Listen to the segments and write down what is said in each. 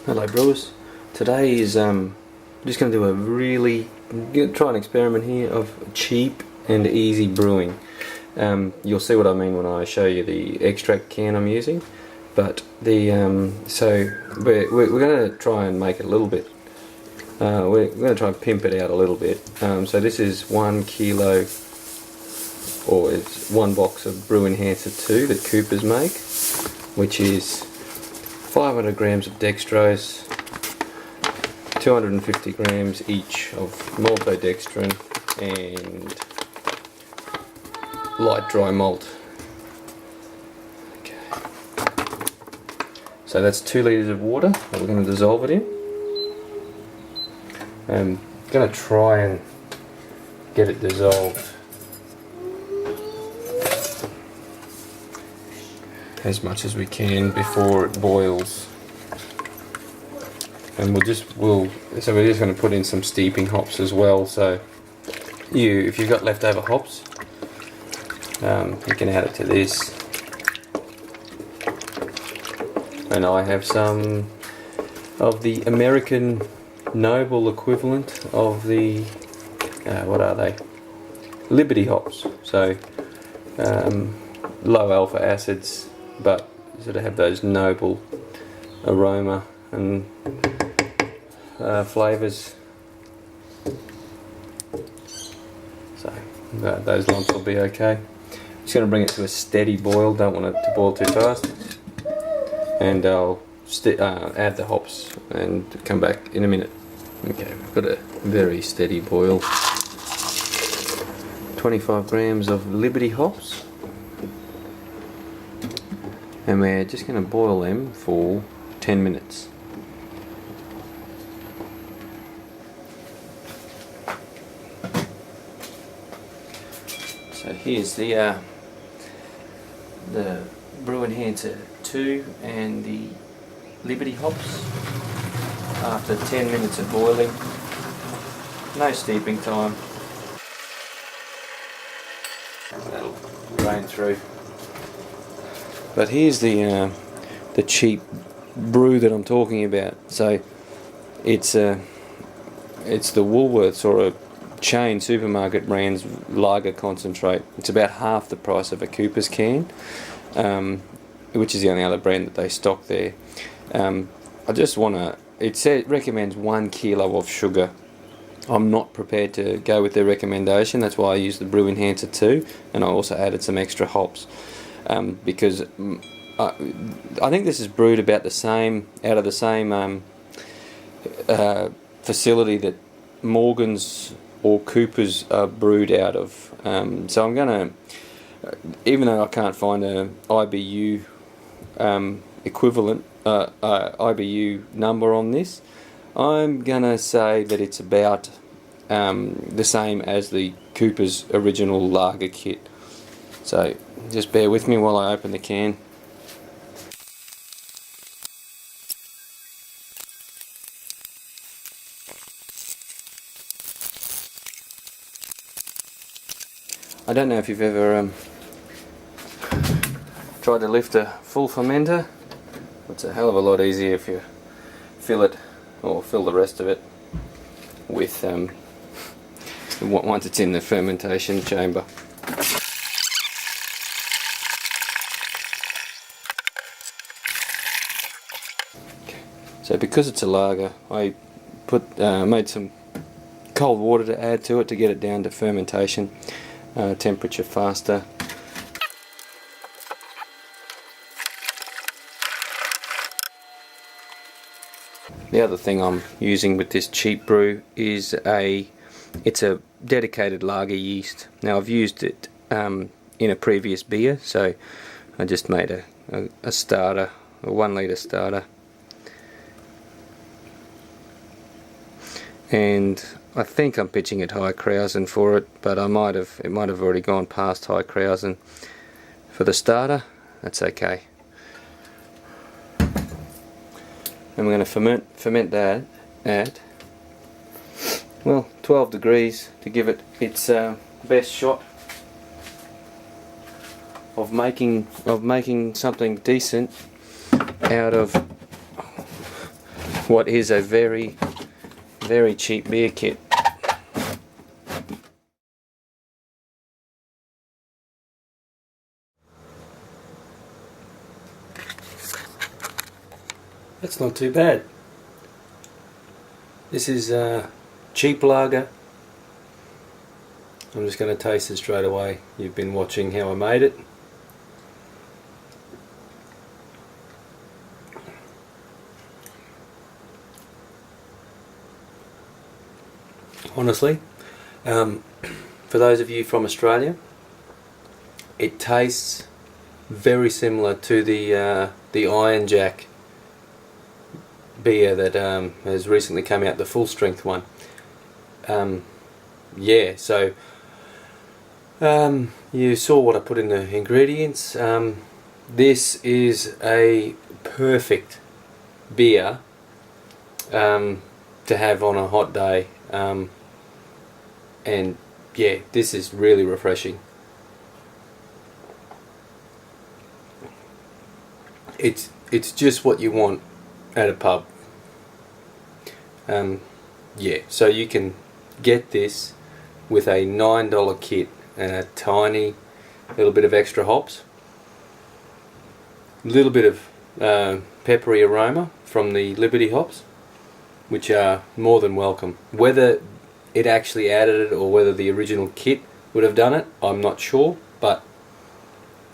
Hello brewers. Today is just going to do try an experiment here of cheap and easy brewing. You'll see what I mean when I show you the extract can I'm using. But so we're going to try and make it a little bit. We're going to try and pimp it out a little bit. So this is 1 kilo, or it's 1 box of Brew Enhancer 2 that Coopers make, which is 500 grams of dextrose, 250 grams each of maltodextrin and light dry malt. Okay. So that's 2 litres of water that we're going to dissolve it in. I'm going to try and get it dissolved as much as we can before it boils, and we're just going to put in some steeping hops as well. So if you've got leftover hops, you can add it to this. And I have some of the American Noble equivalent of the what are they? Liberty hops. So low alpha acids, but sort of have those noble aroma and flavours. So those lumps will be okay. Just going to bring it to a steady boil. Don't want it to boil too fast. And I'll add the hops and come back in a minute. Okay, we've got a very steady boil. 25 grams of Liberty hops. And we're just going to boil them for 10 minutes. So here's the Brew Enhancer 2 and the Liberty hops after 10 minutes of boiling. No steeping time. That'll drain through. But here's the cheap brew that I'm talking about. So it's the Woolworths or a chain supermarket brand's lager concentrate. It's about half the price of a Coopers can, which is the only other brand that they stock there. I just want to. It recommends 1 kilo of sugar. I'm not prepared to go with their recommendation. That's why I use the Brew Enhancer 2, and I also added some extra hops. Because I think this is brewed about the same, out of the same facility that Morgan's or Coopers are brewed out of. So I'm going to, even though I can't find a IBU equivalent, IBU number on this, I'm going to say that it's about the same as the Coopers original lager kit. So just bear with me while I open the can. I don't know if you've ever tried to lift a full fermenter. It's a hell of a lot easier if you fill it, or fill the rest of it with once it's in the fermentation chamber. So because it's a lager, I made some cold water to add to it to get it down to fermentation temperature faster. The other thing I'm using with this cheap brew is it's a dedicated lager yeast. Now I've used it in a previous beer, so I just made a starter, a 1 litre starter. And I think I'm pitching at high Krausen for it, but it might have already gone past high Krausen for the starter. That's okay. And we're going to ferment that at 12 degrees to give it its best shot of making something decent out of what is a very, very cheap beer kit. That's not too bad. This is cheap lager. I'm just going to taste it straight away. You've been watching how I made it. Honestly, for those of you from Australia, it tastes very similar to the Iron Jack beer that has recently come out, the full strength one. Yeah, so you saw what I put in the ingredients. This is a perfect beer to have on a hot day, and yeah, this is really refreshing. It's just what you want at a pub. Yeah, so you can get this with a $9 kit and a tiny little bit of extra hops, a little bit of peppery aroma from the Liberty hops, which are more than welcome. Whether it actually added it or whether the original kit would have done it, I'm not sure, but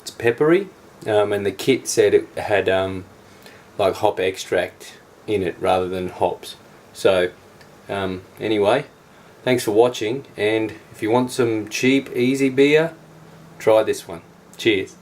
it's peppery, and the kit said it had like hop extract in it rather than hops. So anyway, thanks for watching, and if you want some cheap easy beer, try this one. Cheers.